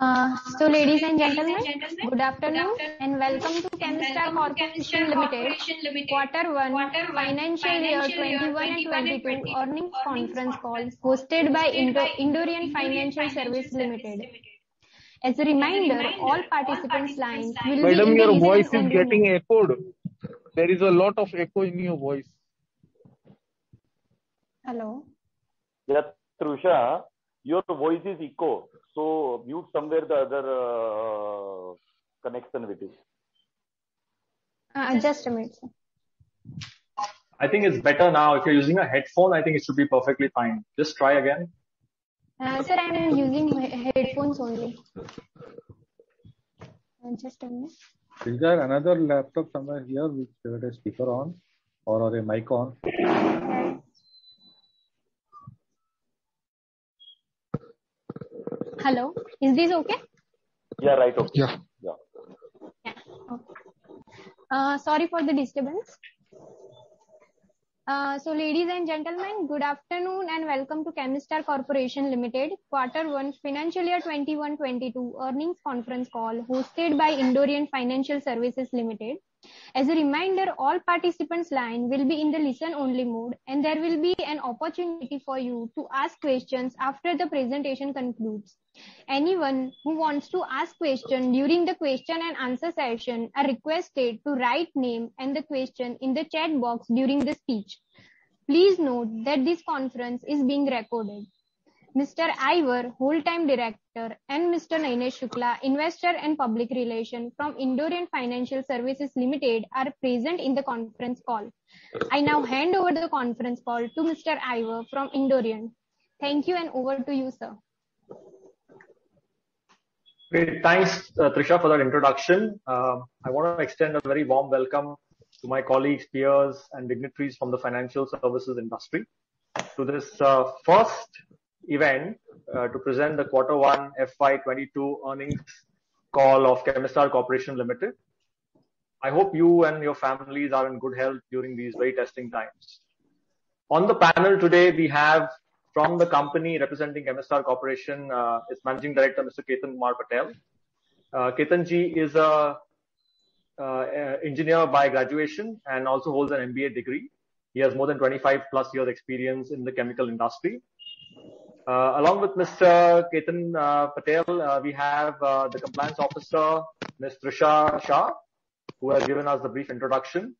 Ladies and gentlemen, good afternoon and welcome to Chemistar Corporation Limited Quarter 1 Financial Year 21 and 22 Earnings Conference Call hosted by Indorian Financial Services Limited. As a reminder, all participants' lines will be in the your voice is listen-only getting mode. echoed. There is a lot of echo in your voice. Hello. Yeah, Trusha, your voice is echo. So mute somewhere the other connection with it. Just a minute, sir. I think it's better now. If you're using a headphone, I think it should be perfectly fine. Just try again. Sir, I am using headphones only. Just a minute. Is there another laptop somewhere here which has a speaker on or a mic on? Hello. Is this okay? Yeah, right. Okay. Yeah. Okay. Sorry for the disturbance. Ladies and gentlemen, good afternoon and welcome to Chemistar Corporation Limited Quarter 1 Financial Year 21-22 Earnings Conference Call hosted by Indorian Financial Services Limited. As a reminder, all participants' line will be in the listen-only mode and there will be an opportunity for you to ask questions after the presentation concludes. Anyone who wants to ask question during the question and answer session are requested to write name and the question in the chat box during the speech. Please note that this conference is being recorded. Mr. Ivar, Whole-Time Director, and Mr. Nainesh Shukla, Investor and Public Relations from Indorian Financial Services Limited are present in the conference call. I now hand over the conference call to Mr. Ivar from Indorian. Thank you and over to you, sir. Great. Thanks, Trisha, for that introduction. I want to extend a very warm welcome to my colleagues, peers, and dignitaries from the financial services industry to this first event to present the Quarter 1 FY22 earnings call of Chemistar Corporation Limited. I hope you and your families are in good health during these very testing times. On the panel today, we have from the company representing Chemistar Corporation, its Managing Director, Mr. Ketan Kumar Patel. Ketan ji is a engineer by graduation and also holds an MBA degree. He has more than 25 plus years experience in the chemical industry. Along with Mr. Ketan Patel, we have the Compliance Officer, Ms. Trisha Shah, who has given us the brief introduction.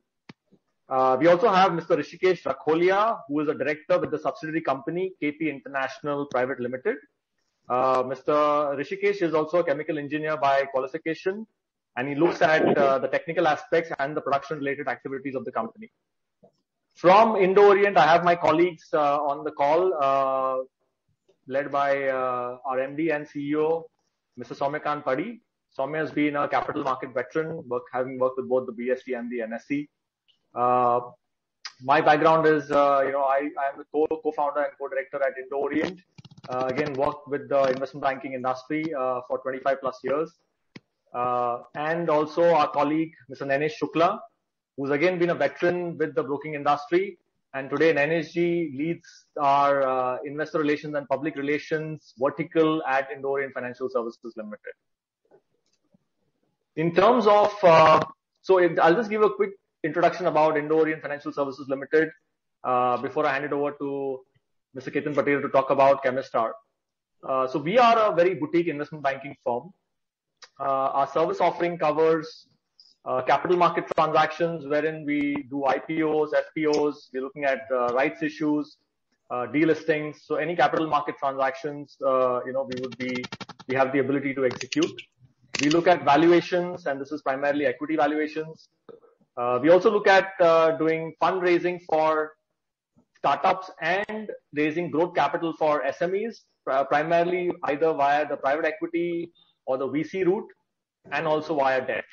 We also have Mr. Rishikesh Rakholia, who is a director with the subsidiary company KP International Private Limited. Mr. Rishikesh is also a chemical engineer by qualification, and he looks at the technical aspects and the production-related activities of the company. From Indo-Orient, I have my colleagues on the call, led by our MD and CEO, Mr. Soumyakant Padi. Soumya has been a capital market veteran, having worked with both the BSE and the NSE. My background is, I am the co-founder and co-director at Indo-Orient. Again, worked with the investment banking industry for 25 plus years. And also our colleague, Mr. Nainesh Shukla, who's again been a veteran with the broking industry. And today, Nainesh ji leads our investor relations and public relations vertical at Indorian Financial Services Limited. In terms of, I'll just give a quick introduction about Indorian Financial Services Limited before I hand it over to Mr. Ketan Patel to talk about Chemistar. So we are a very boutique investment banking firm. Our service offering covers capital market transactions wherein we do IPOs, FPOs, we're looking at rights issues, delistings. So any capital market transactions, we have the ability to execute. We look at valuations, and this is primarily equity valuations. We also look at doing fundraising for startups and raising growth capital for SMEs, primarily either via the private equity or the VC route, and also via debt.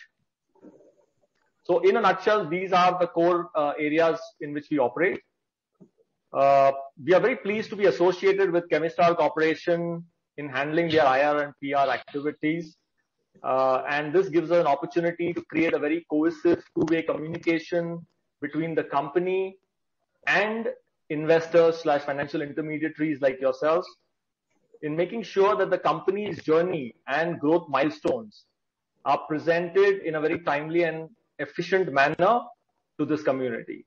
So in a nutshell, these are the core areas in which we operate. We are very pleased to be associated with Chemistar Corporation in handling their IR and PR activities. And this gives us an opportunity to create a very cohesive two-way communication between the company and investors/financial intermediaries like yourselves. in making sure that the company's journey and growth milestones are presented in a very timely and efficient manner to this community.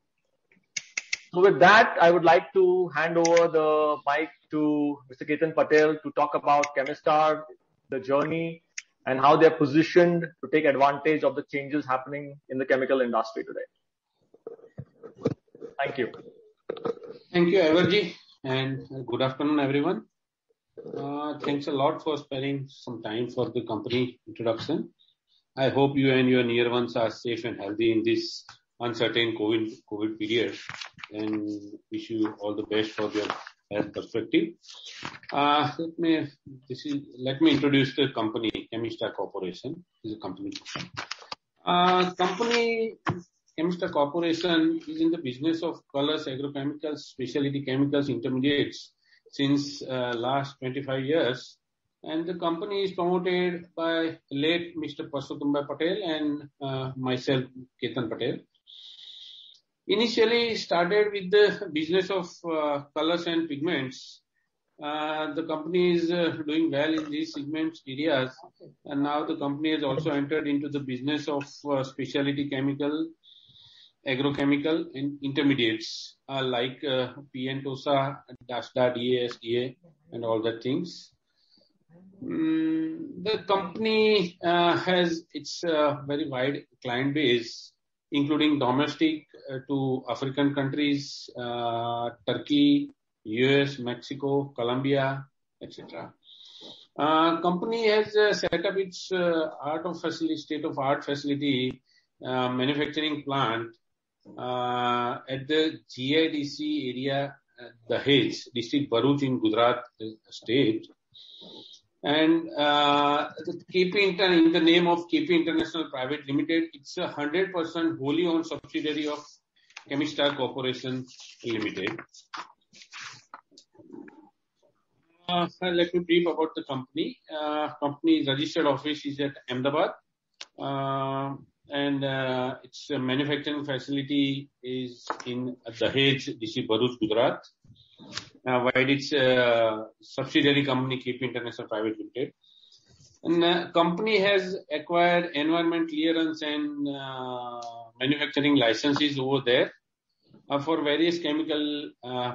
So with that, I would like to hand over the mic to Mr. Ketan Patel to talk about Chemistar, the journey, and how they're positioned to take advantage of the changes happening in the chemical industry today. Thank you. Thank you, Everji, and good afternoon, everyone. Thanks a lot for sparing some time for the company introduction. I hope you and your near ones are safe and healthy in this uncertain COVID period, and wish you all the best for your health perspective. Let me introduce the company, Chemistar Corporation. This is a company. Chemistar Corporation is in the business of colors, agrochemicals, specialty chemicals, intermediates since last 25 years. And the company is promoted by late Mr. Parshottam Patel and myself, Ketan Patel. Initially started with the business of colors and pigments. The company is doing well in these segments areas, and now the company has also entered into the business of specialty chemical, agrochemical and intermediates like PN-TOSA, DASDA, DASDA and all that things. The company has its very wide client base, including domestic to African countries, Turkey, US, Mexico, Colombia, etc. Company has set up its state-of-art facility manufacturing plant at the GIDC area, Dahej, district Bharuch in Gujarat state. And in the name of KP International Private Limited, it's 100% wholly owned subsidiary of Chemistar Corporation Limited. Let me brief about the company. Company's registered office is at Ahmedabad, and its manufacturing facility is in Dahej, district Bharuch, Gujarat. While its subsidiary company, KP International Private Limited. And company has acquired environment clearance and manufacturing licenses over there for various chemical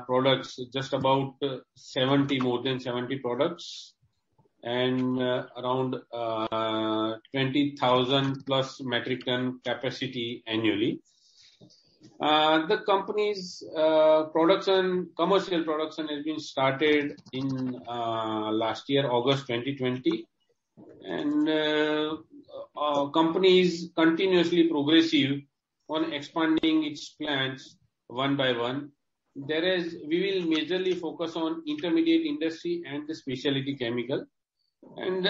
products, just about more than 70 products, and around 20,000 plus metric ton capacity annually. The company's commercial production has been started in last year, August 2020. And company is continuously progressive on expanding its plants one by one. Whereas we will majorly focus on intermediate industry and the specialty chemical. And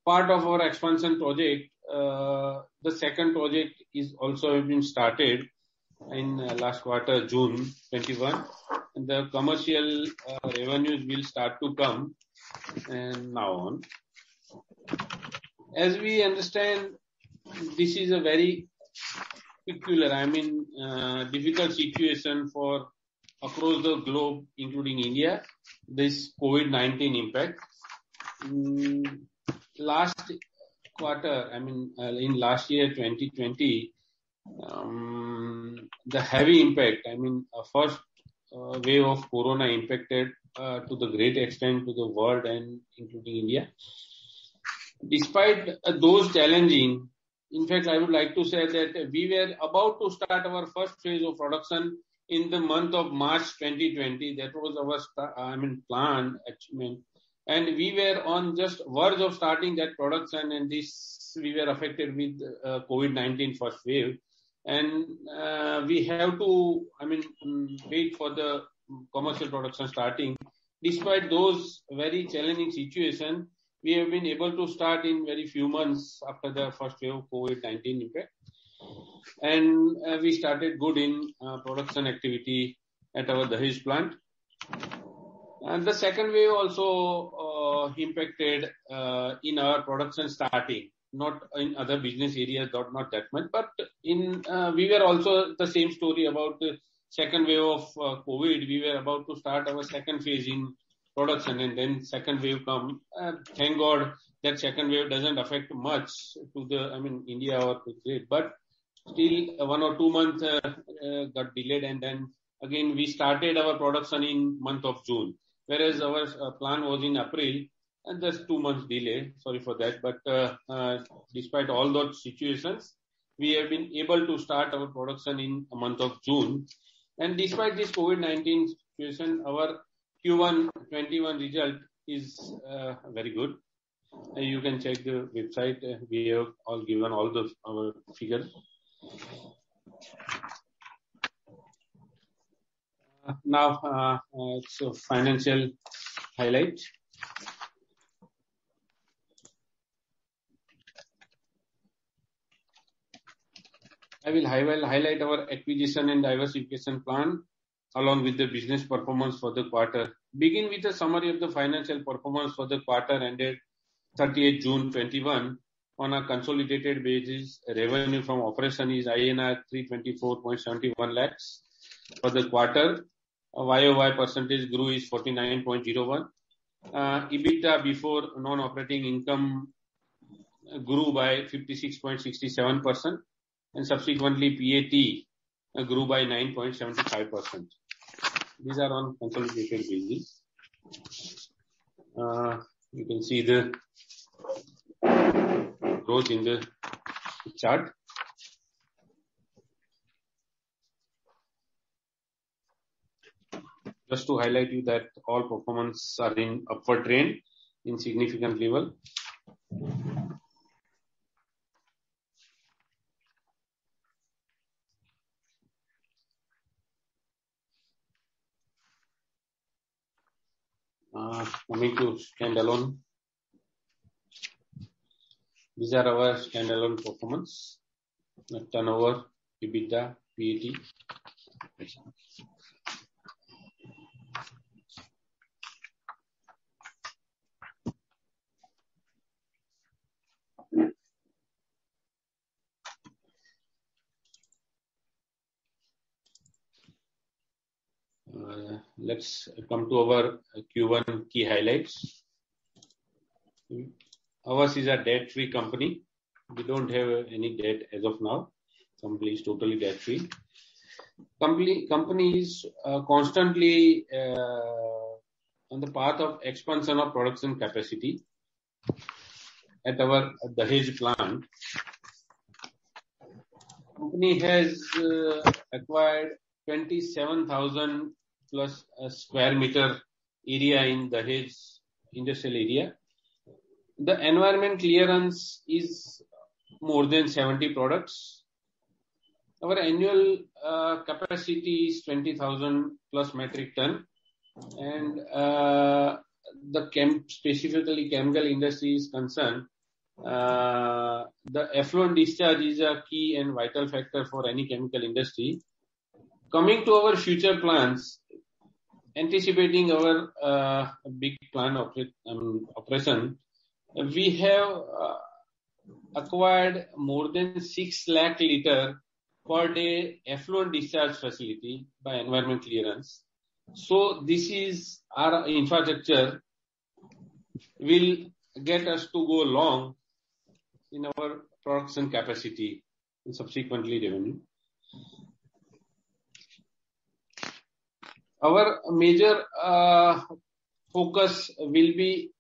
part of our expansion project, the second project is also been started in last quarter, June 21. And the commercial revenues will start to come and now on. As we understand, this is a very peculiar, difficult situation for across the globe, including India, this COVID-19 impact. Last quarter, in last year 2020, the heavy impact, first wave of corona impacted to the great extent to the world and including India. Despite those challenging, in fact, I would like to say that we were about to start our first phase of production in the month of March 2020. That was our plan achievement. And we were on just verge of starting that production, and this we were affected with COVID-19 first wave. And we have to, wait for the commercial production starting. Despite those very challenging situation, we have been able to start in very few months after the first wave of COVID-19 impact. And we started good in production activity at our Dahej plant. And the second wave also impacted in our production starting, not in other business areas, not that much. But we were also the same story about the second wave of COVID. We were about to start our second phase in production, and then second wave come. Thank God that second wave doesn't affect much to India or Kuwait, but still 1 or 2 months got delayed, and then again we started our production in month of June, whereas our plan was in April, and there's 2 months delay. Sorry for that, but despite all those situations, we have been able to start our production in the month of June. And despite this COVID-19 situation, our Q1 21 result is very good. You can check the website. We have all given all our figures. Now it's a financial highlight. I will highlight our acquisition and diversification plan along with the business performance for the quarter. Begin with a summary of the financial performance for the quarter ended 30th June 21. On a consolidated basis, revenue from operation is INR 324.71 lakhs. For the quarter, YOY percentage grew is 49.01. EBITDA before non-operating income grew by 56.67%. And subsequently PAT grew by 9.75%. These are on consolidated basis. You can see the growth in the chart. Just to highlight you that all performance are in upward trend in significant level. Coming to standalone. These are our standalone performance. Turnover, EBITDA, PAT. Let's come to our Q1 key highlights. Ours is a debt-free company. We don't have any debt as of now. Company is totally debt-free. Company is constantly on the path of expansion of production capacity at our Dahej plant. Company has acquired 27,000 plus square meter area in Dahej industrial area. The environment clearance is more than 70 products. Our annual capacity is 20,000 plus metric ton, and specifically chemical industry is concerned. The effluent discharge is a key and vital factor for any chemical industry. Coming to our future plans, anticipating our big plan operation, we have acquired more than 6 lakh liter per day effluent discharge facility by environment clearance. So this is our infrastructure will get us to go long in our production capacity and subsequently revenue. Our major focus will be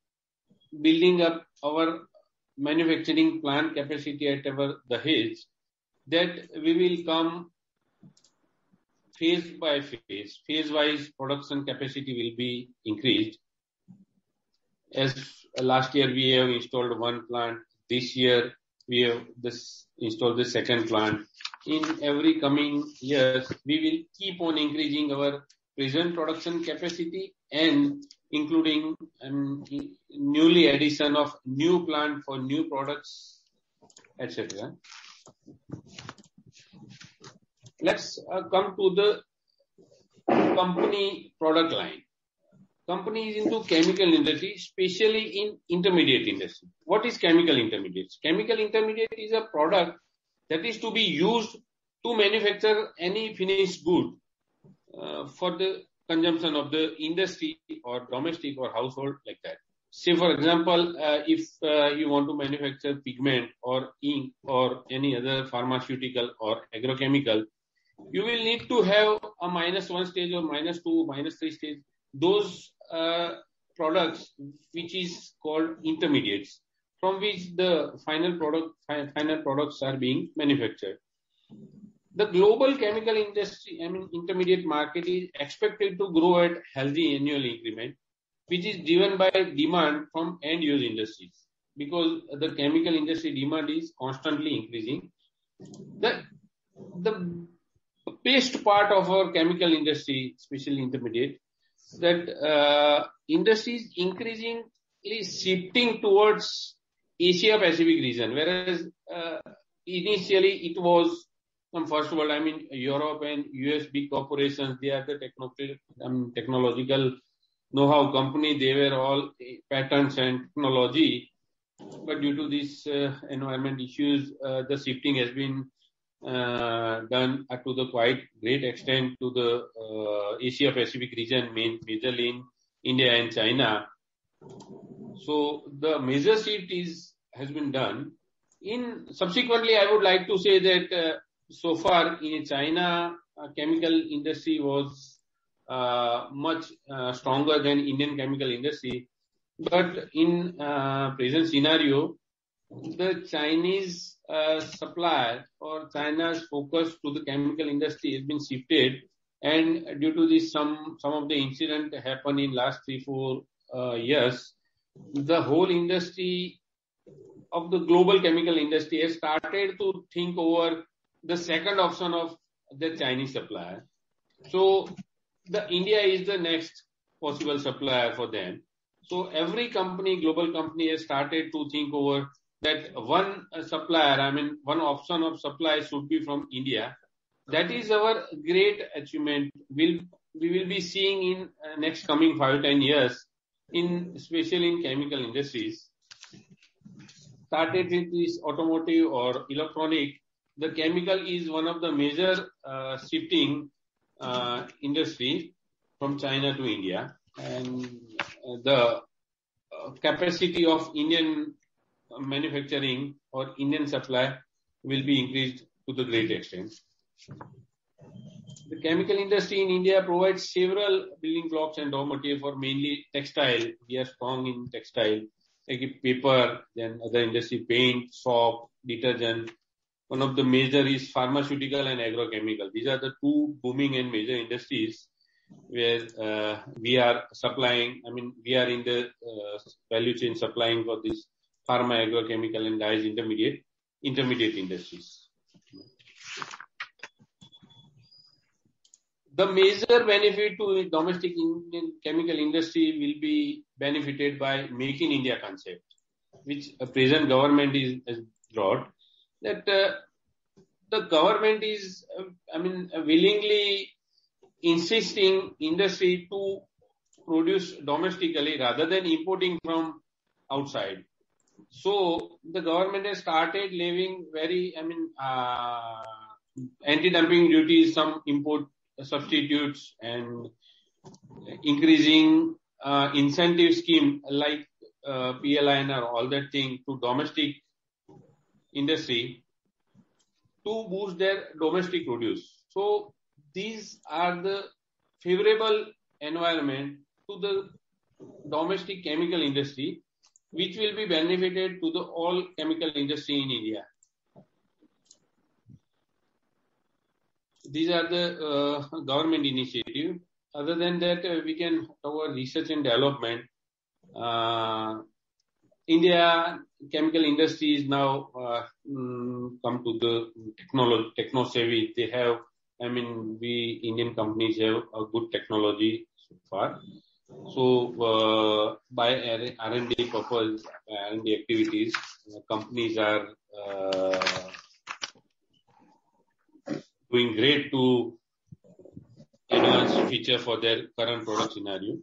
building up our manufacturing plant capacity at our Dahej, that we will come phase by phase. Phase-wise production capacity will be increased. As last year we have installed one plant. This year we have installed the second plant. In every coming years, we will keep on increasing our present production capacity and including newly addition of new plant for new products, etc. Let's come to the company product line. Company is into chemical industry, especially in intermediate industry. What is chemical intermediates? Chemical intermediate is a product that is to be used to manufacture any finished good for the consumption of the industry or domestic or household like that. Say, for example, if you want to manufacture pigment or ink or any other pharmaceutical or agrochemical, you will need to have a -1 stage or -2, -3 stage. Those products, which is called intermediates, from which the final products are being manufactured. The global chemical industry, intermediate market is expected to grow at healthy annual increment, which is driven by demand from end-use industries, because the chemical industry demand is constantly increasing. The best part of our chemical industry, especially intermediate, that industry is increasingly shifting towards Asia Pacific region, whereas initially it was first of all, Europe and US big corporations, they are the technological know-how company. They were all patents and technology. But due to these environment issues, the shifting has been done to the quite great extent to the Asia Pacific region, majorly in India and China. So the major shift has been done. Subsequently, I would like to say that so far in China, chemical industry was much stronger than Indian chemical industry. But in present scenario, the Chinese supplier or China's focus to the chemical industry has been shifted, and due to this, some of the incident happened in last 3-4 years, the whole industry of the global chemical industry has started to think over the second option of the Chinese supplier. So the India is the next possible supplier for them. So every company, global company, has started to think over that one supplier, one option of supply should be from India. That is our great achievement. We will be seeing in next coming 5-10 years, especially in chemical industries. Started with this automotive or electronic, the chemical is one of the major shifting industry from China to India, and the capacity of Indian manufacturing or Indian supply will be increased to the great extent. The chemical industry in India provides several building blocks and raw material for mainly textile. We are strong in textile, like paper, then other industry, paint, soap, detergent. One of the major is pharmaceutical and agrochemical. These are the two booming and major industries where we are supplying. We are in the value chain supplying for this pharma, agrochemical and dyes intermediate industries. The major benefit to domestic Indian chemical industry will be benefited by Make in India concept, which a present government has brought. That the government is, willingly insisting industry to produce domestically rather than importing from outside. So the government has started levying very, anti-dumping duties, some import substitutes, and increasing incentive scheme like PLI and all that thing to domestic industry to boost their domestic produce. So these are the favorable environment to the domestic chemical industry, which will be benefited to the all chemical industry in India. These are the government initiative. Other than that, we can cover research and development. India chemical industry is now come to the techno-savvy. They have, we Indian companies have a good technology so far. So by R&D purpose, R&D activities, companies are doing great to enhance feature for their current product scenario.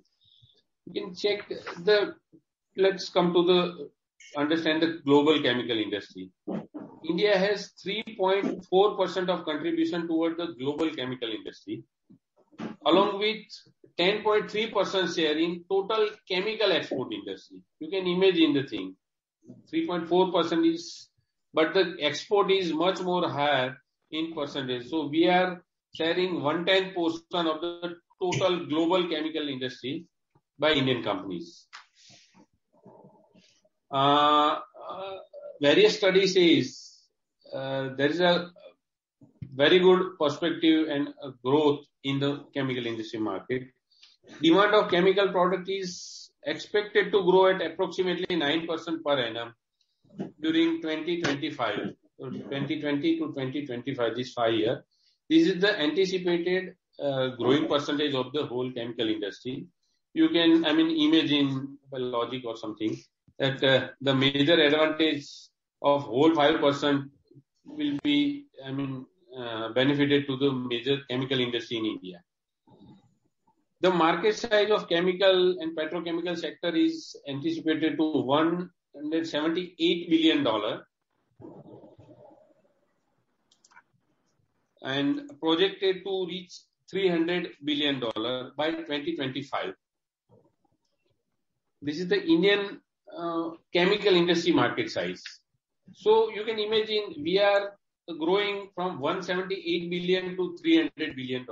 You can check let's come to understand the global chemical industry. India has 3.4% of contribution toward the global chemical industry, along with 10.3% share in total chemical export industry. You can imagine the thing. 3.4% is, but the export is much more higher in percentage. So we are sharing 1/10 portion of the total global chemical industry by Indian companies. Various studies says there is a very good perspective and growth in the chemical industry market. Demand of chemical product is expected to grow at approximately 9% per annum during 2025. So 2020 to 2025, this 5 years. This is the anticipated growing percentage of the whole chemical industry. You can, imagine by logic or something that the major advantage of whole 5% will be, benefited to the major chemical industry in India. The market size of chemical and petrochemical sector is anticipated to $178 billion and projected to reach $300 billion by 2025. This is the Indian chemical industry market size. So you can imagine we are growing from $178 billion to $300 billion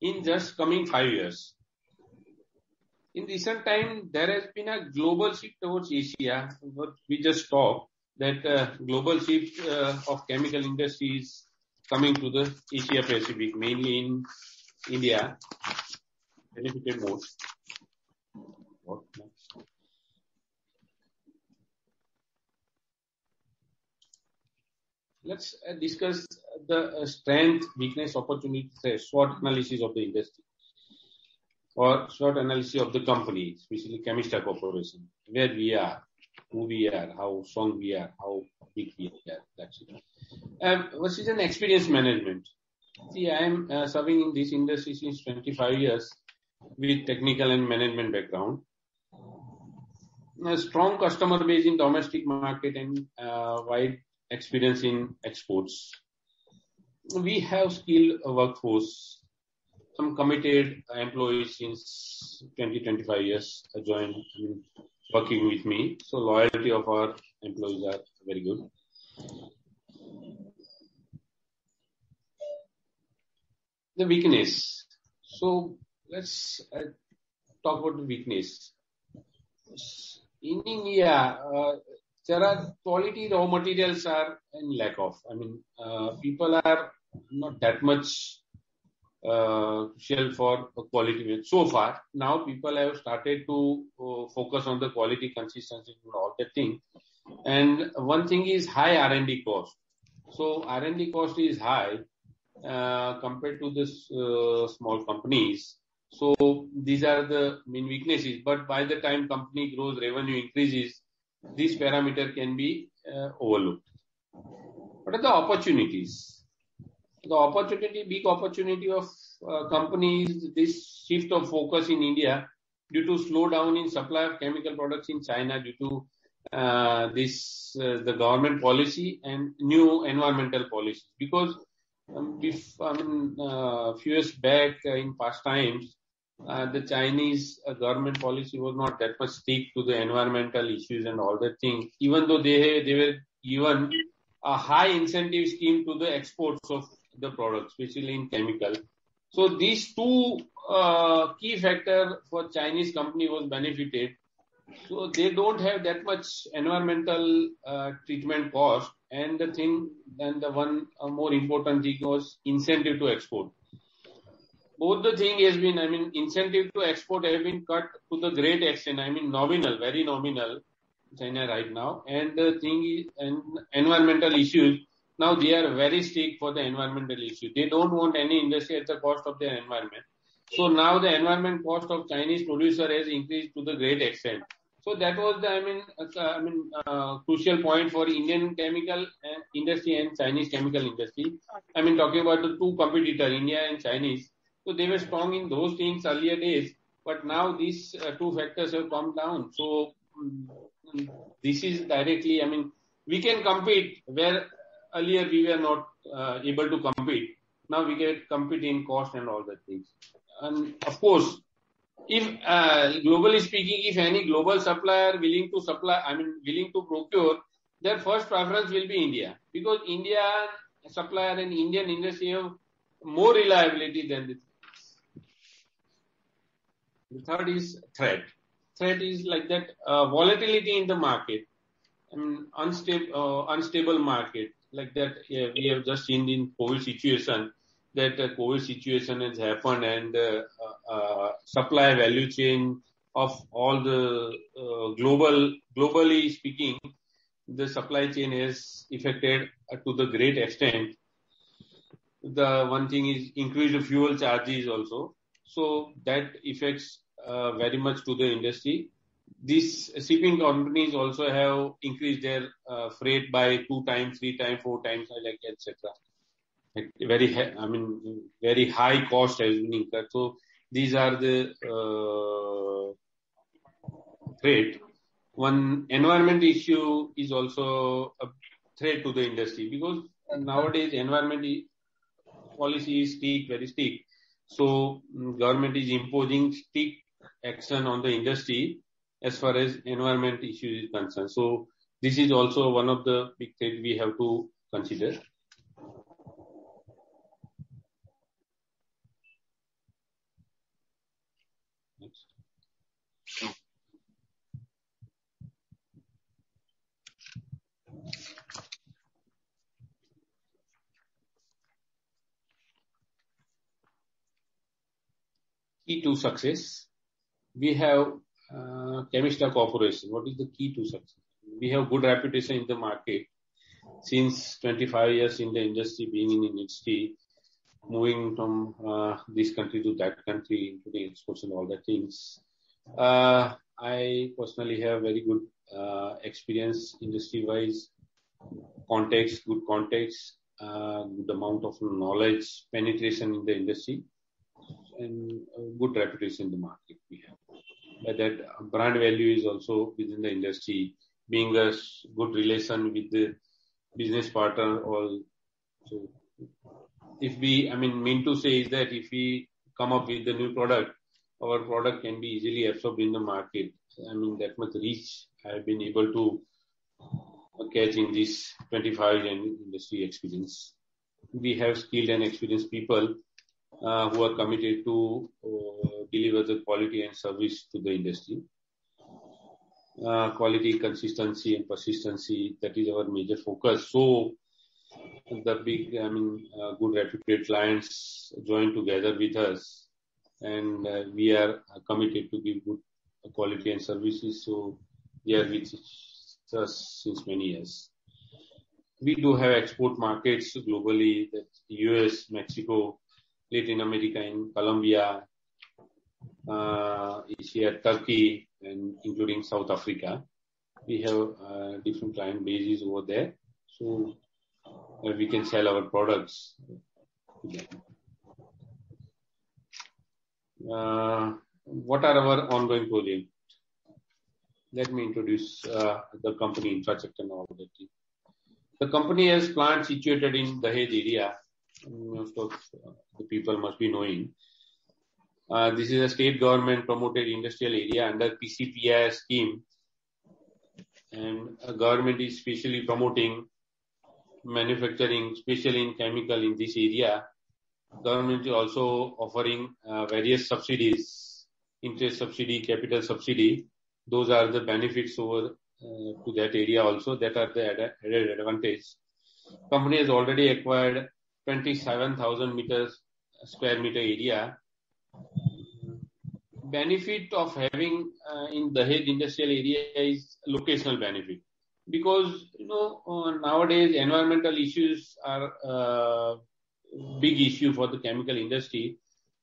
in just coming 5 years. In recent time, there has been a global shift towards Asia. What we just talked, that global shift of chemical industries coming to the Asia Pacific, mainly in India, benefited most. What next? Let's discuss the strength, weakness, opportunity, SWOT analysis of the industry or SWOT analysis of the company, especially Chemistar Corporation, where we are, who we are, how strong we are, how big we are. That's it. What is an experience management? See, I am serving in this industry since 25 years with technical and management background. A strong customer base in domestic market and wide experience in exports. We have skilled workforce, some committed employees since 20-25 years joined working with me. So loyalty of our employees are very good. The weakness. So let's talk about the weakness. In India, there are quality raw materials are in lack of. People are not that much shell for quality. So far, now people have started to focus on the quality, consistency, and all that thing. And one thing is high R&D cost. So R&D cost is high compared to this small companies. So these are the main weaknesses. But by the time company grows, revenue increases, this parameter can be overlooked. What are the opportunities? The big opportunity of companies, this shift of focus in India due to slowdown in supply of chemical products in China due to the government policy and new environmental policy. Because few years back in past times, the Chinese government policy was not that much stick to the environmental issues and all that thing, even though they were given a high incentive scheme to the exports of the products, especially in chemical. So these two key factor for Chinese company was benefited. So they don't have that much environmental treatment cost. And the one more important thing was incentive to export. Both the thing has been, incentive to export have been cut to the great extent. Nominal, very nominal, China right now. And the thing is, environmental issues, now they are very strict for the environmental issue. They don't want any industry at the cost of their environment. So now the environment cost of Chinese producer has increased to the great extent. So that was the, crucial point for Indian chemical industry and Chinese chemical industry. Talking about the two competitors, India and Chinese. So they were strong in those things earlier days, but now these two factors have come down. So this is directly, we can compete where earlier we were not able to compete. Now we can compete in cost and all that things. And of course, if globally speaking, if any global supplier willing to procure, their first preference will be India, because India supplier and Indian industry have more reliability than the third is threat. Threat is like that volatility in the market, unstable market, like that. We have just seen in COVID situation that COVID situation has happened, and supply value chain of all the globally speaking, the supply chain is affected to the great extent. The one thing is increased fuel charges also, so that affects very much to the industry. These shipping companies also have increased their freight by 2 times, 3 times, 4 times, like etc. Very high cost has been incurred. So these are the threat. One environment issue is also a threat to the industry, because nowadays environment policy is very strict. So government is imposing strict action on the industry as far as environment issue is concerned. So this is also one of the big things we have to consider. Next. Key to success. We have Chemistar Corporation. What is the key to success? We have good reputation in the market since 25 years in the industry, being in industry, moving from this country to that country, including exports and all that things. I personally have very good experience industry-wise, good context, good amount of knowledge, penetration in the industry, and good reputation in the market we have. But that brand value is also within the industry, being a good relation with the business partner. So if we, mean to say is that if we come up with the new product, our product can be easily absorbed in the market. That much reach I have been able to catch in this 25 year industry experience. We have skilled and experienced people who are committed to deliver the quality and service to the industry. Quality, consistency and persistency, that is our major focus. So the big, good reputed clients join together with us, and we are committed to give good quality and services. So they are with us since many years. We do have export markets globally, that's US, Mexico, Latin America, in Colombia, Asia, Turkey, and including South Africa. We have different client bases over there, so we can sell our products to them. What are our ongoing projects? Let me introduce the company infrastructure and all that. The company has plants situated in Dahej area. Most of the people must be knowing. This is a state government promoted industrial area under PCPI scheme, and government is specially promoting manufacturing, especially in chemical in this area. Government is also offering various subsidies, interest subsidy, capital subsidy. Those are the benefits over to that area also. That are the added advantage. Company has already acquired 27,000 square meter area. Benefit of having in Dahej industrial area is locational benefit, because nowadays environmental issues are big issue for the chemical industry,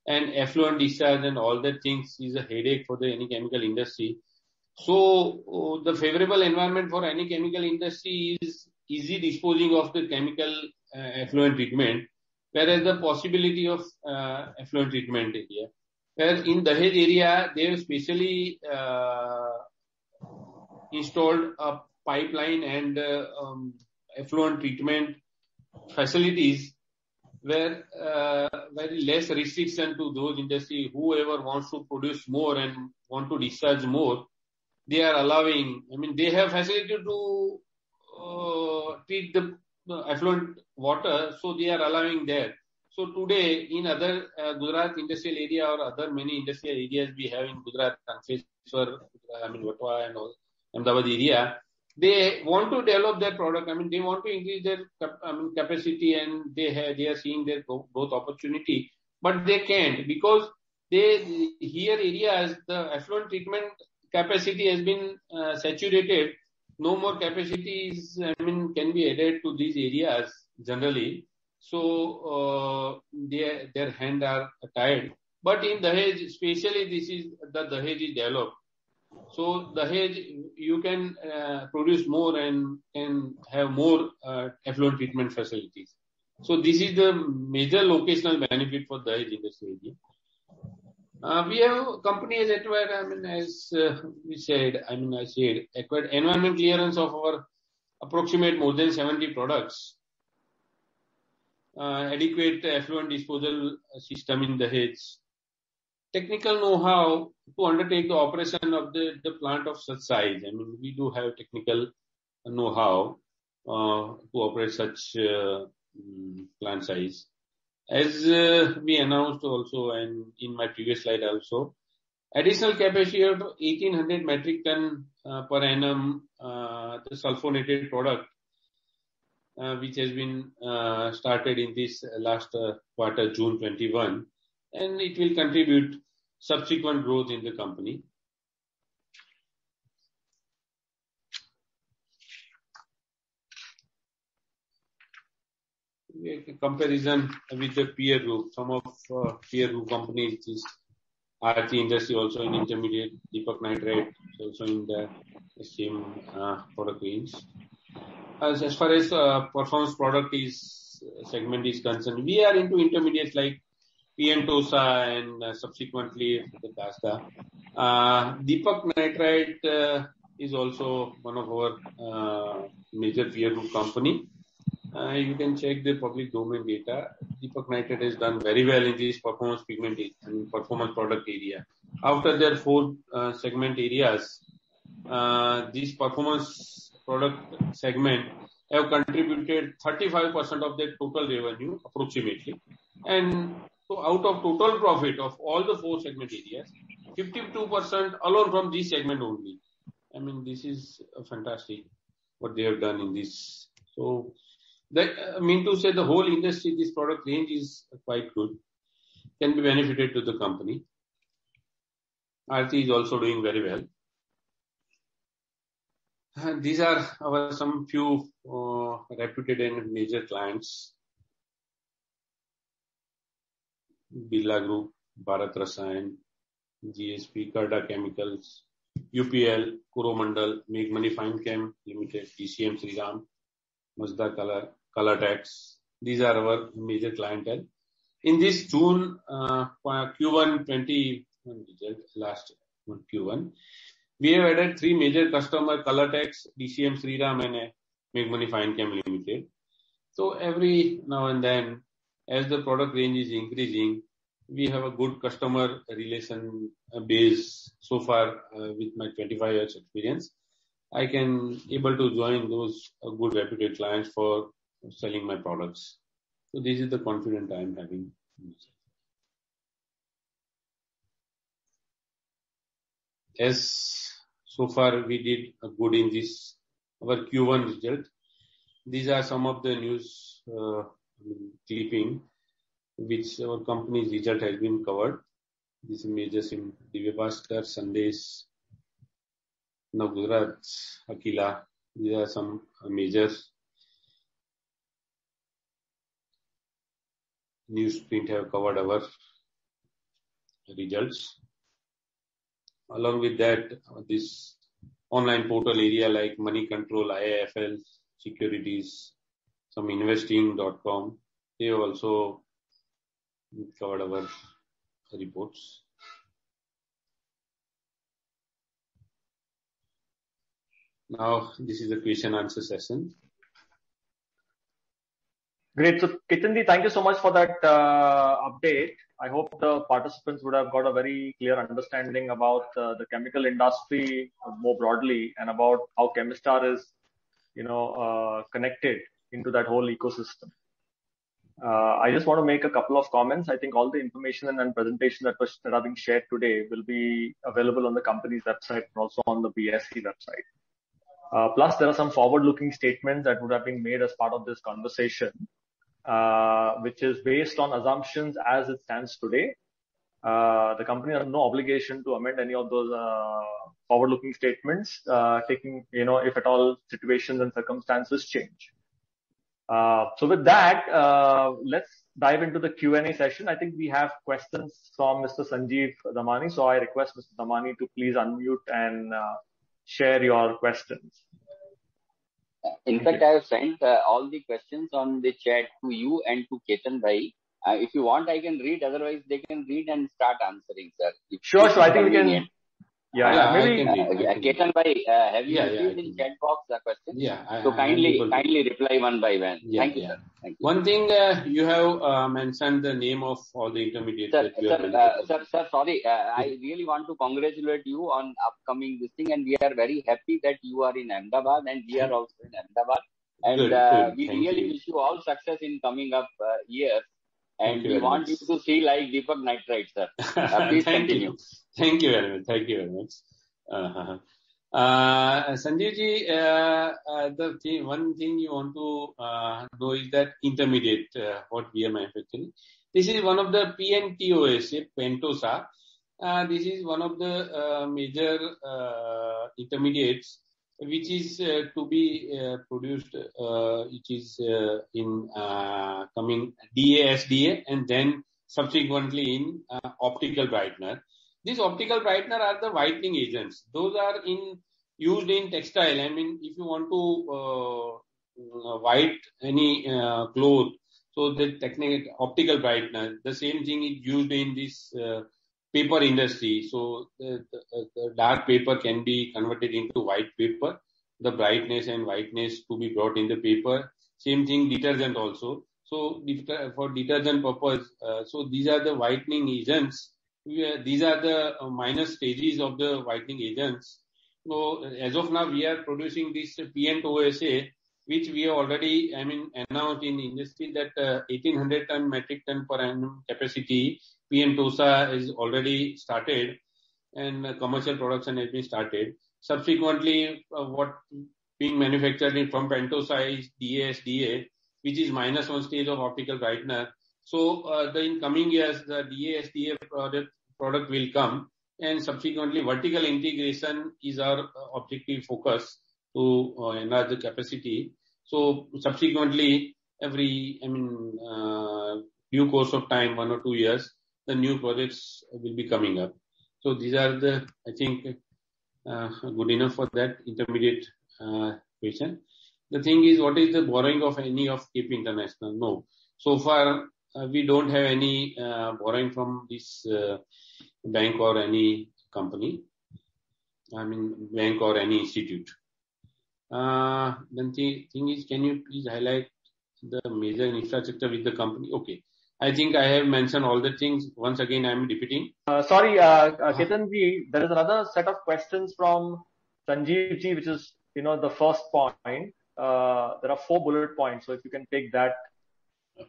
and effluent discharge and all that things is a headache for any chemical industry. So the favorable environment for any chemical industry is easy disposing of the chemical effluent treatment, whereas the possibility of effluent treatment area. Whereas in Dahej area, they have specially installed a pipeline and effluent treatment facilities where very less restriction to those industry. Whoever wants to produce more and want to discharge more, they are allowing. I mean, they have facility to treat the affluent water, so they are allowing there. So today, in other Gujarat industrial area or other many industrial areas we have in Gujarat, Ankleshwar, Vatwa and all, Ahmedabad area, they want to develop their product. I mean, they want to increase their capacity, and they are seeing their growth opportunity, but they can't because here areas the affluent treatment capacity has been saturated. No more capacities, can be added to these areas generally. So their hands are tied. But in Dahej, especially Dahej is developed. So Dahej, you can produce more and have more affluent treatment facilities. So this is the major locational benefit for Dahej industry area. We have companies acquired, as I said, acquired environment clearance of our approximate more than 70 products, adequate effluent disposal system in Dahej, technical know-how to undertake the operation of the plant of such size. We do have technical know-how to operate such plant size. As we announced also, and in my previous slide also, additional capacity of 1800 metric ton per annum, the sulfonated product, which has been started in this last quarter, June 21, and it will contribute subsequent growth in the company. Comparison with the peer group. Some of peer group companies, is RT Industry also in intermediate, Deepak Nitrite also in the same product range. As far as performance product segment is concerned, we are into intermediates like PN-TOSA and subsequently the DASDA. Deepak Nitrite is also one of our major peer group company. You can check the public domain data. Deepak Nitrite has done very well in this performance pigment performance product area. After their 4 segment areas, this performance product segment have contributed 35% of their total revenue approximately. And so out of total profit of all the 4 segment areas, 52% alone from this segment only. This is fantastic what they have done in this. So to say the whole industry, this product range is quite good, can be benefited to the company. RT is also doing very well. And these are our some few reputed and major clients. Birla Group, Bharat Rasayan, GSP, Karda Chemicals, UPL, Coromandel, Meghmani Finechem Limited, DCM Sriram, Mazda Colortex. These are our major clientele. In this June Q1 21 result, last Q1, we have added 3 major customer, Colortex, DCM Sriram and Meghmani Finechem Limited. So every now and then, as the product range is increasing, we have a good customer relation base. So far, with my 25 years experience, I can able to join those good reputed clients for selling my products. So this is the confidence I am having. As so far we did good in this our Q1 result. These are some of the news clipping which our company's result has been covered. This is major in Divya Bhaskar, Sandesh, Navgujarat, Akila. These are some major newsprint have covered our results. Along with that, this online portal area like Money Control, IIFL, Securities, some investing.com, they have also covered our reports. Now, this is a question answer session. Great. So, Ketanji, thank you so much for that update. I hope the participants would have got a very clear understanding about the chemical industry more broadly and about how Chemistar is, connected into that whole ecosystem. I just want to make a couple of comments. I think all the information and presentation that are being shared today will be available on the company's website and also on the BSE website. Plus, there are some forward-looking statements that would have been made as part of this conversation, which is based on assumptions as it stands today. The company has no obligation to amend any of those forward-looking statements, taking, if at all situations and circumstances change. So with that, let's dive into the Q&A session. I think we have questions from Mr. Sanjeev Damani. So I request Mr. Damani to please unmute and share your questions. In fact, I have sent all the questions on the chat to you and to Ketan Bhai. If you want, I can read. Otherwise, they can read and start answering, sir. Sure. I think we can. Maybe. Ketan Bhai, have you received in chat box the question? Yeah. So kindly reply one by one. Thank you, sir. Thank you. One thing you have mentioned the name of all the intermediates that you have mentioned. Sir, sorry. I really want to congratulate you on upcoming this thing, and we are very happy that you are in Ahmedabad and we are also in Ahmedabad. And we really wish you all success in coming up years. And we want you to see like Deepak Nitrite, sir. Please continue. Thank you very much. Sanjeev ji, one thing you want to know is that intermediate, what we are manufacturing. This is one of the PNTOSA, Pentosa. This is one of the major intermediates which is to be produced, which is in coming DA/SDA and then subsequently in optical brightener. These optical brightener are the whitening agents. Those are used in textile. I mean, if you want to white any cloth, so the technique optical brightener. The same thing is used in this paper industry. So the dark paper can be converted into white paper. The brightness and whiteness to be brought in the paper. Same thing detergent also. So for detergent purpose, so these are the whitening agents. These are the minor stages of the whitening agents. So as of now, we are producing this PNTOSA, which we have already, announced in industry that 1800 metric ton per annum capacity PNTOSA is already started and commercial production has been started. Subsequently, what being manufactured from Pentosa is DA/SDA, which is -1 stage of optical brightener. So in coming years, the DA/SDA product will come, and subsequently vertical integration is our objective focus to enlarge the capacity. So subsequently, every due course of time, 1 or 2 years, the new projects will be coming up. So these are the, I think, good enough for that intermediate question. The thing is, what is the borrowing of any of KP International? No. So far, we don't have any borrowing from this bank or any company. Bank or any institute. Then the thing is, can you please highlight the major infrastructure with the company? Okay. I think I have mentioned all the things. Once again, I am repeating. Sorry, Ketan ji, there is another set of questions from Sanjeev ji, which is, the first point. There are 4 bullet points. So if you can take that.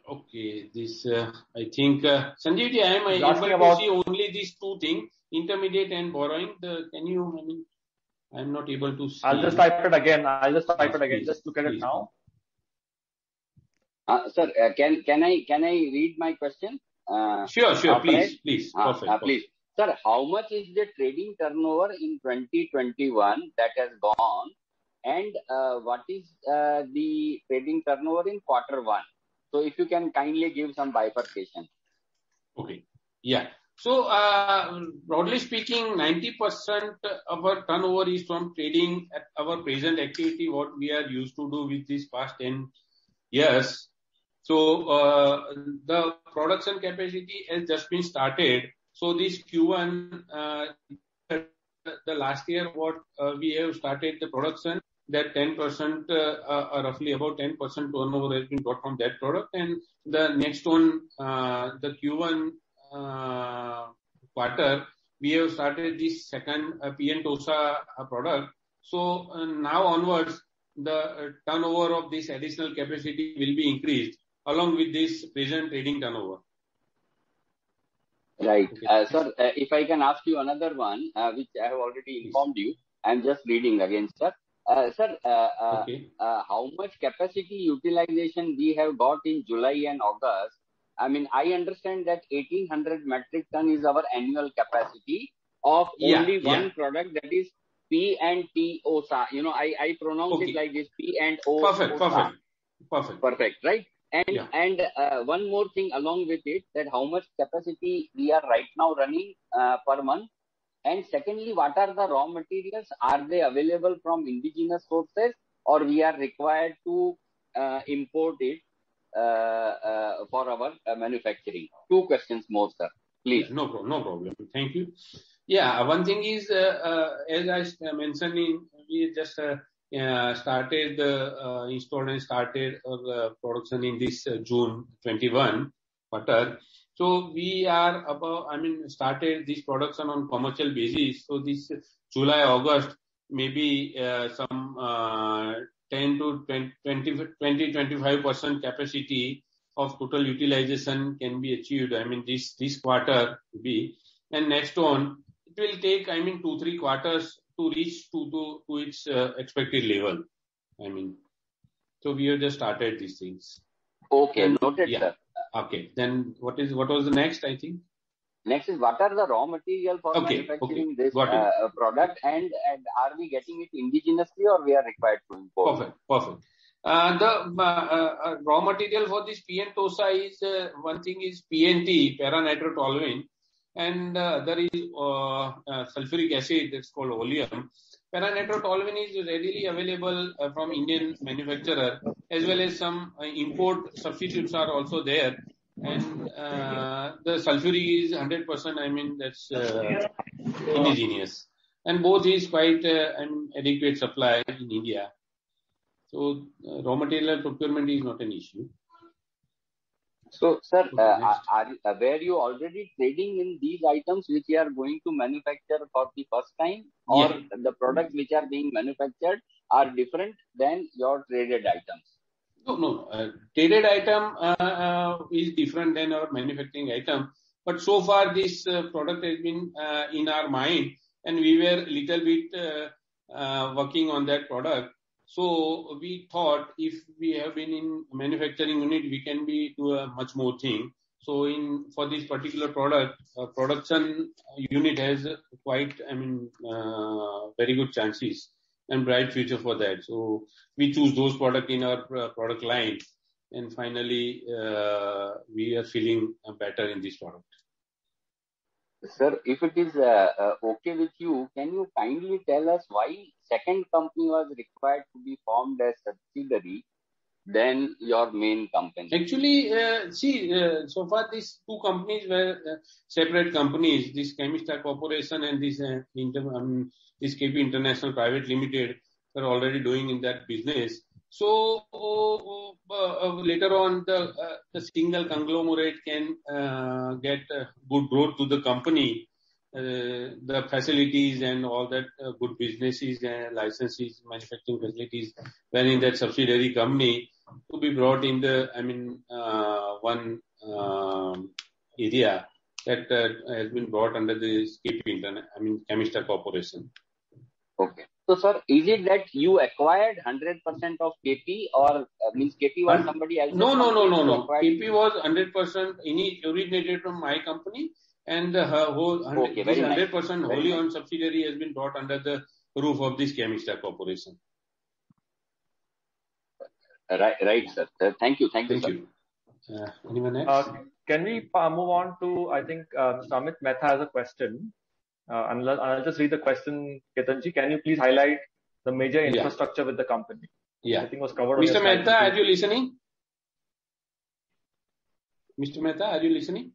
Okay. This, I think, Sanjeev ji, I am able to see only these 2 things, intermediate and borrowing. I am not able to see. I'll just type it again. Just look at it now. Sir, can I read my question? Sure. Please. Perfect. Please. Sir, how much is the trading turnover in 2021 that has gone? And what is the trading turnover in Q1? So if you can kindly give some bifurcation. Okay. Yeah. So, broadly speaking, 90% of our turnover is from trading at our present activity, what we are used to do with this past 10 years. So, the production capacity has just been started. So, this Q1, the last year, what we have started the production, that 10%, roughly about 10% turnover has been got from that product. And the next one, the Q1 quarter, we have started this second PN TOSA product. So now onwards, the turnover of this additional capacity will be increased along with this present trading turnover. Right. Okay. Sir, if I can ask you another one, which I have already informed you, I'm just reading again, sir. Sir, how much capacity utilization we have got in July and August? I mean, I understand that 1800 metric ton is our annual capacity of only one product, that is P and T OSA. You know, I pronounce it like this, P and O. Perfect, right? And one more thing along with it, that how much capacity we are right now running per month. And secondly, what are the raw materials? Are they available from indigenous sources, or we are required to import it for our manufacturing? Two questions more, sir. Please. No problem. Thank you. Yeah, one thing is, as I mentioned, we just started installed and started production in this June 21 quarter. So we are started this production on commercial basis. So this July, August, maybe some 10 to 25% capacity of total utilization can be achieved. I mean, this quarter be, and next one, it will take, 2-3 quarters to reach to its expected level. So we have just started these things. Okay, noted, sir. Okay, then what was the next, I think? Next is, what are the raw material for manufacturing this product, and are we getting it indigenously, or we are required to import? Perfect. The raw material for this PN TOSA is, one thing is PNT, para-nitrotoluene, and there is sulfuric acid, that's called oleum. Para-nitrotoluene is readily available from Indian manufacturer, as well as some import substitutes are also there. And the sulfuric is 100%, that's indigenous. And both is quite adequate supply in India. So raw material procurement is not an issue. So, sir, were you already trading in these items which you are going to manufacture for the first time, or the products which are being manufactured are different than your traded items? No. Traded item is different than our manufacturing item. But so far, this product has been in our mind, and we were a little bit working on that product. So we thought if we have been in manufacturing unit, we can do a much more thing. So for this particular product, production unit has quite, very good chances and bright future for that. So we choose those products in our product line, and finally we are feeling better in this product. Sir, if it is okay with you, can you kindly tell us why second company was required to be formed as subsidiary than your main company? Actually, so far these two companies were separate companies. This Chemistar Corporation and this KP International Private Limited are already doing in that business. So later on, the single conglomerate can get good growth to the company, the facilities and all that good businesses and licenses, manufacturing facilities, when in that subsidiary company to be brought in the one area that has been brought under the Chemistar Corporation. Okay. So, sir, is it that you acquired 100% of KP, or means KP was somebody else? No. KP was 100% originated from my company, and the whole 100% wholly owned subsidiary has been brought under the roof of this Chemistar Corporation. Right, sir. Thank you. Thank you. Anyone else? Can we move on to, I think, Amit Mehta has a question. I'll just read the question, Ketanji. Can you please highlight the major infrastructure with the company? Yeah. I think was covered. Mr. Mehta, are you listening? Mr. Mehta, are you listening?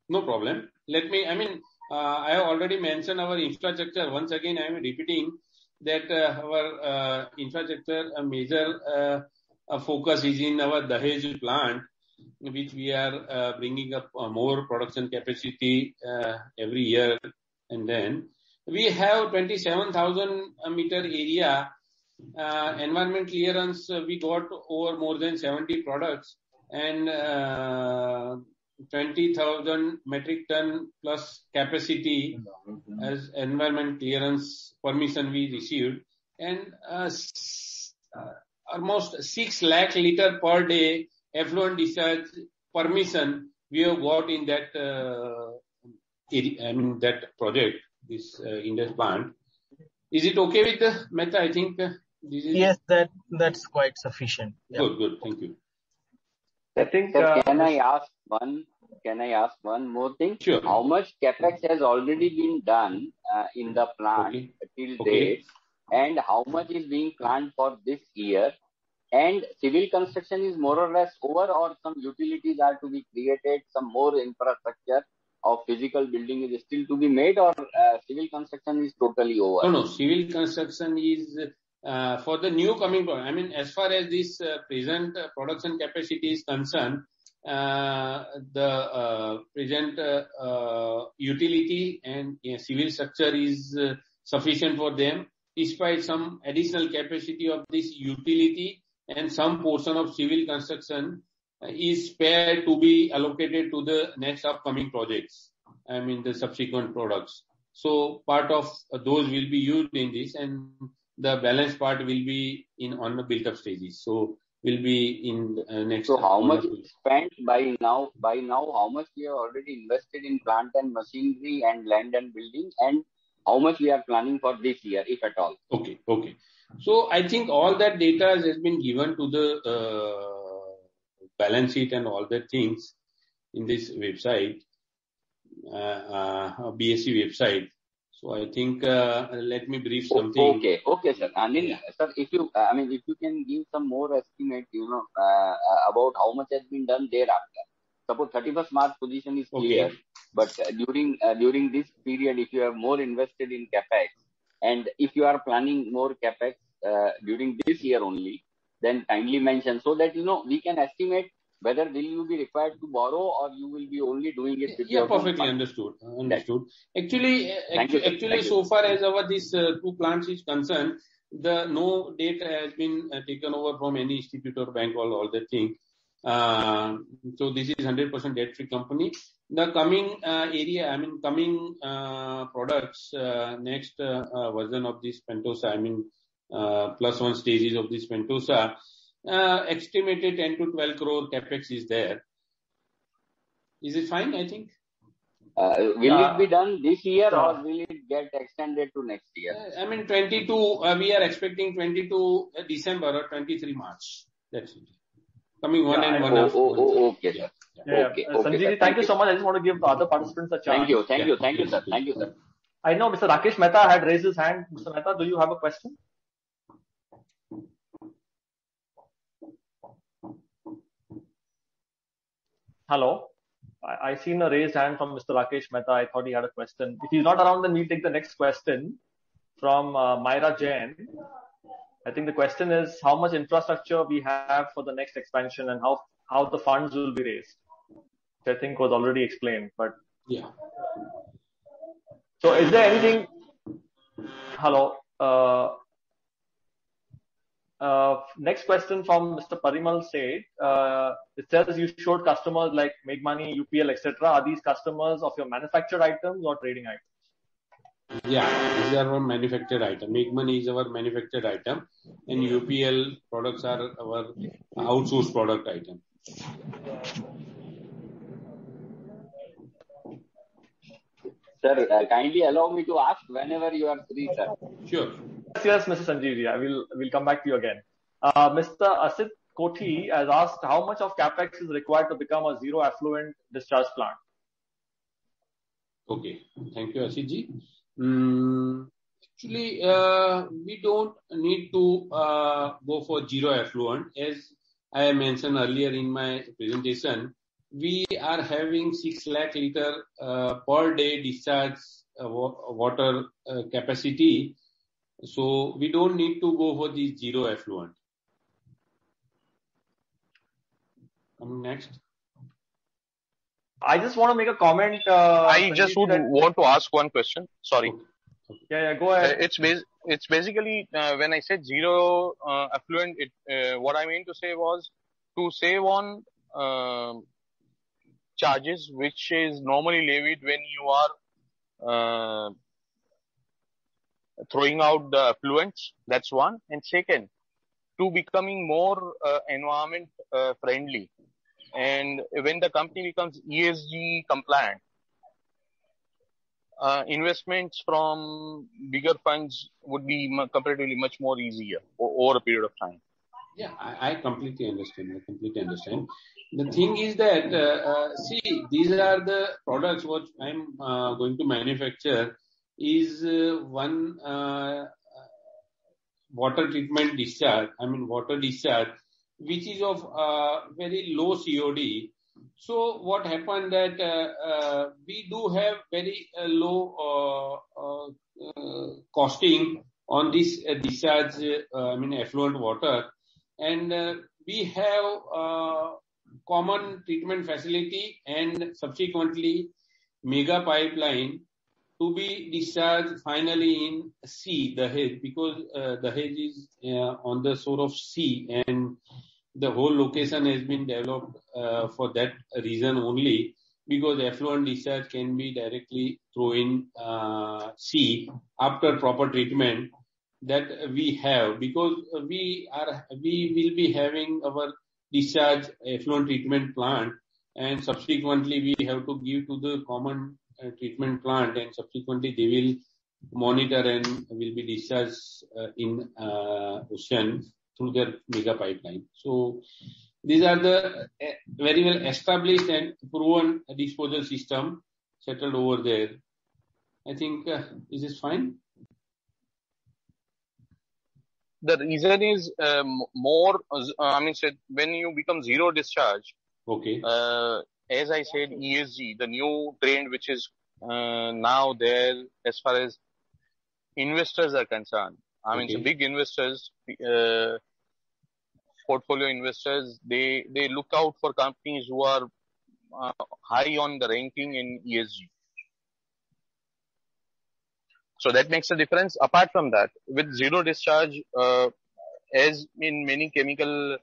No problem. I have already mentioned our infrastructure. Once again, I am repeating that our infrastructure major focus is in our Dahej plant, which we are bringing up more production capacity every year. And then we have 27,000 meter area environment clearance. We got over more than 70 products and 20,000 metric ton plus capacity as environment clearance permission we received, and almost 6 lakh liter per day effluent discharge permission we have got in that that project, this Indus plant. Is it okay with Mehta? I think this is... Yes, that's quite sufficient. Yeah. Good. Thank you. I think. Sir, can I ask one more thing? Sure. How much capex has already been done in the plant till date, and how much is being planned for this year? And civil construction is more or less over, or some utilities are to be created, some more infrastructure of physical building is still to be made, or civil construction is totally over? No, civil construction is for the new coming product. I mean, as far as this present production capacity is concerned, the present utility and civil structure is sufficient for them, despite some additional capacity of this utility and some portion of civil construction is spared to be allocated to the next upcoming projects. I mean, the subsequent products. So part of those will be used in this, and the balance part will be on the built-up stages. So will be in next. So how much is spent by now? By now, how much we have already invested in plant and machinery and land and building, and how much we are planning for this year, if at all? Okay. So I think all that data has been given to the balance sheet and all that things in this website, BSC website. So I think let me brief something. Okay, sir. And then, sir, if you can give some more estimate, about how much has been done thereafter. Suppose 31st March position is clear, but during this period, if you have more invested in capex, and if you are planning more capex during this year only, then kindly mention so that we can estimate whether will you be required to borrow or you will be only doing it with your perfectly understood. Actually, so far as our these two plants is concerned, no debt has been taken over from any institute or bank or all that thing. So this is 100% debt-free company. The coming coming products, next version of this Pentosa, +1 stages of this Pentosa, estimated 10 to 12 crore capex is there. Is it fine? I think. Will it be done this year or will it get extended to next year? 22. We are expecting 22 December or 23 March. That's it. Coming one and one after. Okay, sir. Okay. Sanjeev, thank you so much. I just want to give the other participants a chance. Thank you, sir. Thank you, sir. I know Mr. Rakesh Mehta had raised his hand. Mr. Mehta, do you have a question? Hello. I seen a raised hand from Mr. Rakesh Mehta. I thought he had a question. If he's not around, then we'll take the next question from Myra Jain. I think the question is how much infrastructure we have for the next expansion and how the funds will be raised, which I think was already explained. But yeah. So is there anything? Hello. Next question from Mr. Parimal said, it says you showed customers like Make Money, UPL, etc. Are these customers of your manufactured items or trading items? Yeah, these are our manufactured item. Make Money is our manufactured item, and UPL products are our outsourced product item. Sir, kindly allow me to ask whenever you are free, sir. Sure. Yes, Mr. Sanjeev. We'll come back to you again. Mr. Asit Kothi has asked how much of capex is required to become a zero effluent discharge plant. Okay, thank you, Asitji. Actually, we don't need to go for zero effluent. As I mentioned earlier in my presentation, we are having 6 lakh liter per day discharge water capacity So we don't need to go for the zero effluent. Coming next. I just want to make a comment. I just would want to ask one question. Sorry. Okay. Yeah, go ahead. It's basically when I said zero effluent, what I mean to say was to save on charges which is normally levied when you are throwing out the effluents. That's one. And second, to becoming more environment friendly. And when the company becomes ESG compliant, investments from bigger funds would be comparatively much more easier over a period of time. Yeah, I completely understand. The thing is that, see, these are the products what I'm going to manufacture is one water treatment discharge, water discharge, which is of very low COD. So what happened that we do have very low costing on this discharge, effluent water, and we have common treatment facility and subsequently mega pipeline to be discharged finally in sea, Dahej, because Dahej is on the shore of sea and the whole location has been developed for that reason only, because effluent discharge can be directly thrown in sea after proper treatment that we have, because we will be having our discharge effluent treatment plant, and subsequently we have to give to the common treatment plant, and subsequently they will monitor and will be discharged in ocean through their mega pipeline. So these are the very well established and proven disposal system settled over there. I think this is fine. The reason is more, when you become zero discharge, okay. As I said, ESG, the new trend which is now there as far as investors are concerned. So big investors, portfolio investors, they look out for companies who are high on the ranking in ESG. So that makes a difference. Apart from that, with zero discharge, as in many chemical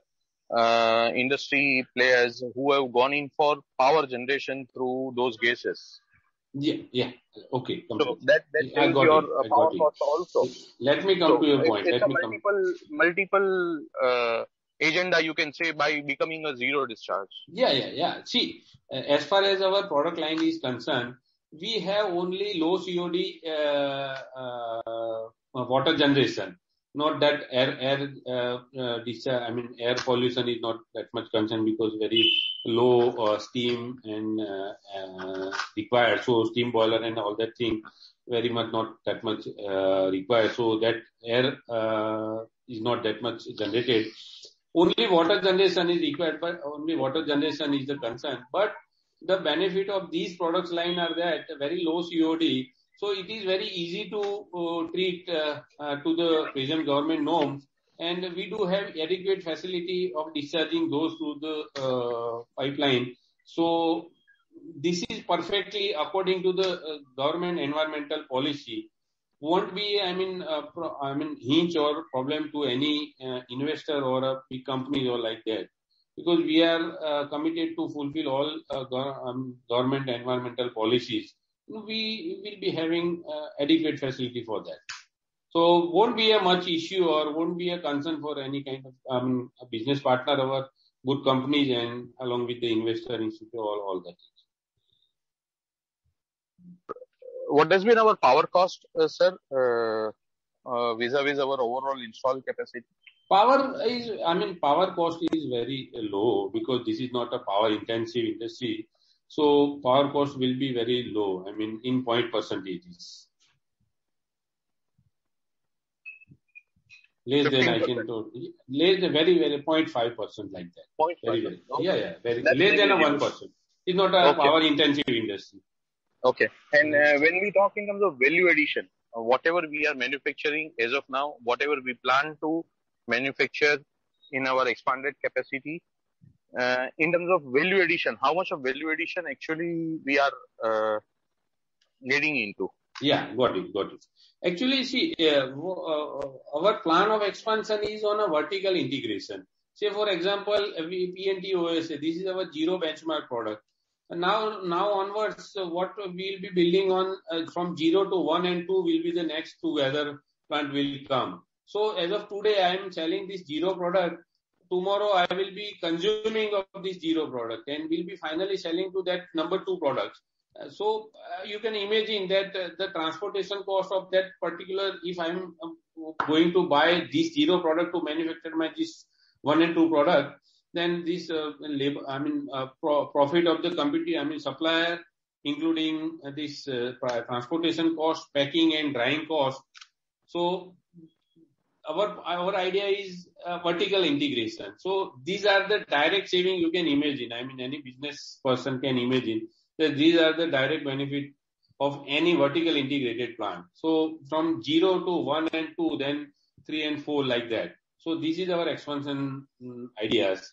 industry players who have gone in for power generation through those gases. Yeah. Okay. So that I got your power cost also. Let me come to your point. It's a multiple agenda, you can say, by becoming a zero discharge. Yeah. See, as far as our product line is concerned, we have only low COD water generation. Not that air pollution is not that much concern, because very low steam and required. So steam boiler and all that thing very much not that much required. So that air is not that much generated. Only water generation is required, but only water generation is the concern. But the benefit of these products line are that very low COD. So it is very easy to treat to the present government norms, and we do have adequate facility of discharging those through the pipeline. So this is perfectly according to the government environmental policy. Won't be hinge or problem to any investor or a big company or like that, because we are committed to fulfill all government environmental policies. We will be having adequate facility for that. So won't be a much issue or won't be a concern for any kind of a business partner or good companies, and along with the investor institute, all that. What has been our power cost, sir, vis-a-vis our overall installed capacity? Power cost is very low, because this is not a power intensive industry. So power cost will be very low. In point percentages. Less than I can do. Less than very 0.5% like that. 0.5%. Very. Okay. Yeah. Very less than a 1%. It's not a power intensive industry. Okay. And when we talk in terms of value addition, whatever we are manufacturing as of now, whatever we plan to manufacture in our expanded capacity, in terms of value addition, how much of value addition actually we are getting into? Yeah, got it. Actually, see, our plan of expansion is on a vertical integration. Say, for example, PNT OSA, this is our zero benchmark product. And now onwards, what we'll be building on from 0 to 1 and 2 will be the next together plant will come. So as of today, I am selling this zero product. Tomorrow, I will be consuming of this zero product and will be finally selling to that number 2 products. So you can imagine that the transportation cost of that particular, if I'm going to buy this zero product to manufacture my this 1 and 2 product, then this labor, profit of the company, supplier, including this transportation cost, packing and drying cost. So our idea is vertical integration. So these are the direct saving you can imagine. Any business person can imagine that these are the direct benefit of any vertical integrated plant. So from 0 to 1 and 2, then 3 and 4 like that. So this is our expansion ideas.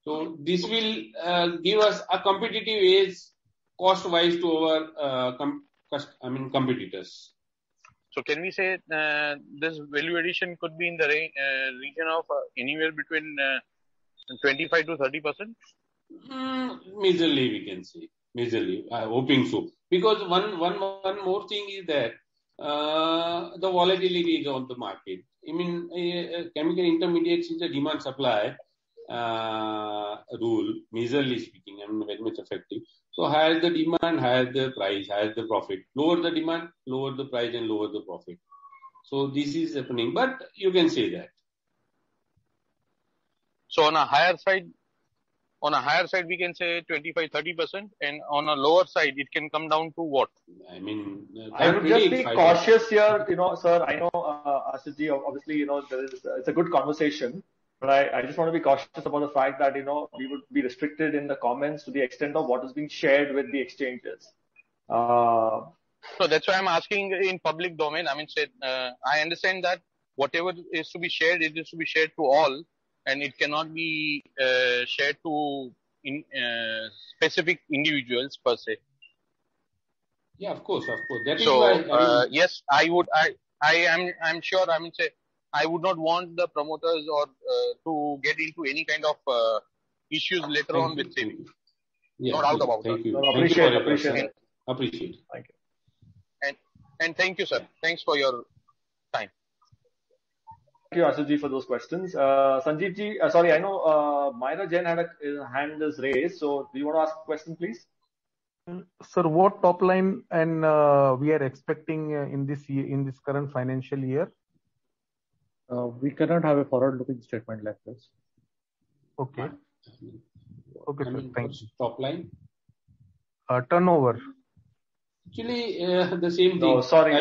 So this will give us a competitive edge cost-wise to our competitors. So can we say this value addition could be in the region of anywhere between 25 to 30%? Majorly, we can say. Majorly, I'm hoping so. Because one more thing is that the volatility is on the market. Chemical intermediates is a demand supply rule, majorly speaking, very much effective. So higher the demand, higher the price, higher the profit. Lower the demand, lower the price and lower the profit. So this is happening, but you can say that. So on a higher side, we can say 25-30%, and on a lower side, it can come down to what? I would just be cautious here, sir. I know, Ashish, obviously, it's a good conversation, but I just want to be cautious about the fact that, we would be restricted in the comments to the extent of what is being shared with the exchanges. So that's why I'm asking in public domain. I understand that whatever is to be shared, it is to be shared to all. And it cannot be shared to specific individuals per se. Yeah, of course. That is so, why. Yes, I'm sure. I would not want the promoters or to get into any kind of issues later on with SEBI. Yeah, no doubt about thank that. You. Appreciate it. Appreciate. Thank you. And thank you, sir. Thanks for your time. Thank you, Ashish, for those questions. Sanjeev ji, sorry, I know Myra Jain had a hand is raised. So, do you want to ask a question, please? Sir, what top line and we are expecting in this year, in this current financial year? We cannot have a forward-looking statement like this. Okay. Okay, sir. Thank you. Top line? Turnover. Actually, the same thing. No, sorry.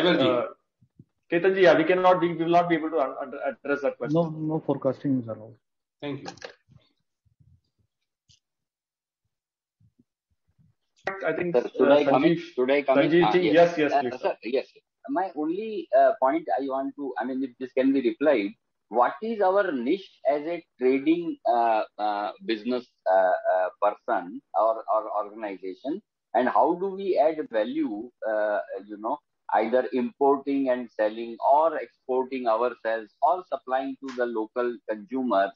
Ketan ji, we will not be able to address that question. No forecasting is allowed. Thank you. I think should I come in? Sanjeev ji, yes, please. Sir, yes. My only point I want to, if this can be replied, what is our niche as a trading business person or organization, and how do we add value, either importing and selling or exporting ourselves or supplying to the local consumers?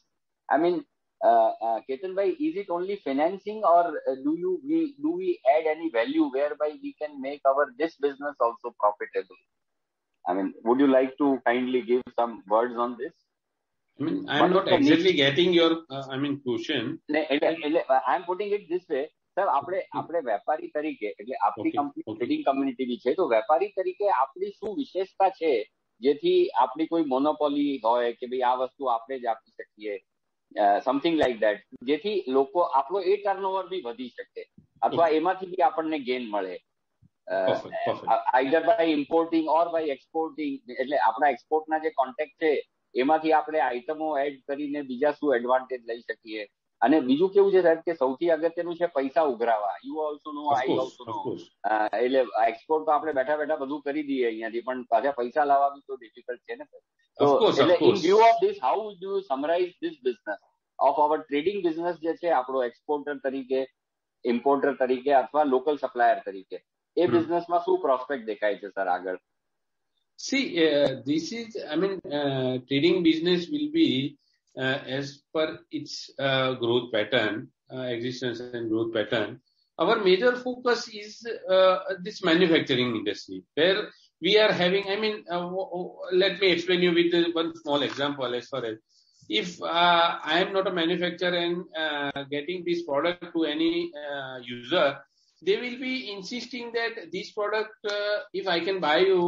Ketan bhai, is it only financing, or do we add any value whereby we can make this business also profitable? Would you like to kindly give some words on this? I'm not exactly getting your question. I'm putting it this way. Sir, આપણે વેપારી તરીકે, એટલે આપણી company trading community બી છે, તો વેપારી તરીકે આપણી શું વિશેષતા છે જેથી આપણી કોઈ મોનોપોલી હોય કે ભાઈ આ વસ્તુ આપણે જ આપી શકીએ, સમથિંગ લાઈક ધેટ, જેથી લોકો આપણો એ ટર્નઓવર બી વધી શકે અથવા એમાંથી બી આપણને ગેઇન મળે, either by importing or by exporting. એટલે આપણા એક્સપોર્ટના જે કોન્ટેક્ટ છે એમાંથી આપણે આઈટમો એડ કરીને બીજા શું એડવાન્ટેજ લઈ શકીએ, અને બીજું કેવું છે સાહેબ કે સૌથી અગત્યનું છે પૈસા ઉઘરાવા. You also know, I also know. એટલે એક્સપોર્ટ તો આપણે બેઠા બેઠા બધું કરી દઈએ અહીંયાથી, પણ પાછા પૈસા લાવવા બી તો ડિફિકલ્ટ છે ને સર. તો એટલે in view of this, how do you summarise this business of our trading business જે છે આપણો એક્સપોર્ટર તરીકે, ઇમ્પોર્ટર તરીકે અથવા લોકલ સપ્લાયર તરીકે, એ બિઝનેસમાં શું પ્રોસ્પેક્ટ દેખાય છે સર આગળ? See, this is, I mean, trading business will be as per its growth pattern, existence and growth pattern. Our major focus is this manufacturing industry, where we are having, I mean, let me explain you with one small example. As far as if I am not a manufacturer and getting this product to any user, they will be insisting that this product, if I can buy you,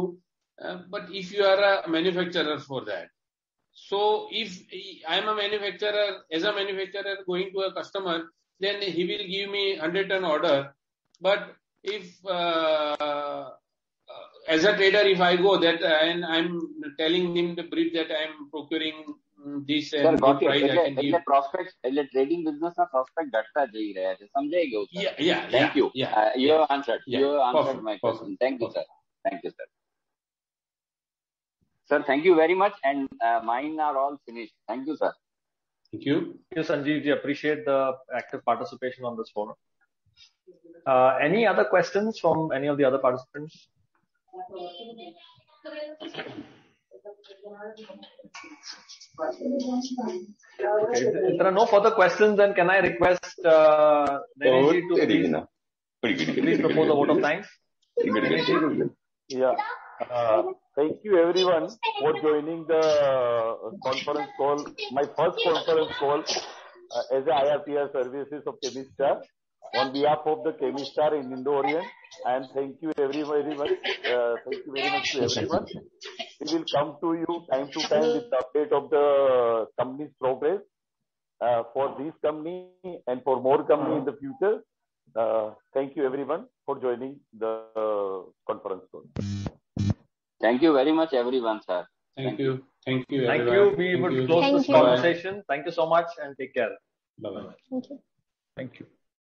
but if you are a manufacturer for that. So if I am a manufacturer, as a manufacturer going to a customer, then he will give me 100-ton order. But if as a trader, if I go that and I'm telling him the brief that I am procuring this and good price I can give. એટલે prospects, એટલે trading business ના prospect ઘટતા જઈ રહ્યા છે. સમજાઈ ગયું sir? Thank you. You have answered. You have answered my question. Thank you, sir. Thank you, sir. Sir, thank you very much, and mine are all finished. Thank you, sir. Thank you. Thank you, Sanjeev ji. Appreciate the active participation on this forum. Any other questions from any of the other participants? Okay. If there are no further questions, then can I request Dinesh ji to please propose a vote of thanks? Yeah. Thank you everyone for joining the conference call, my first conference call as a IRPR services of Chemistar on behalf of the Chemistar in Indo-Orient, and thank you very much. Thank you very much to everyone. We will come to you time to time with the update of the company's progress for this company and for more company in the future. Thank you everyone for joining the conference call. Thank you very much, everyone, sir. Thank you. Thank you, Thank everyone. you. We would close this conversation. Thank you so much and take care. Bye-bye. Thank you. Thank you.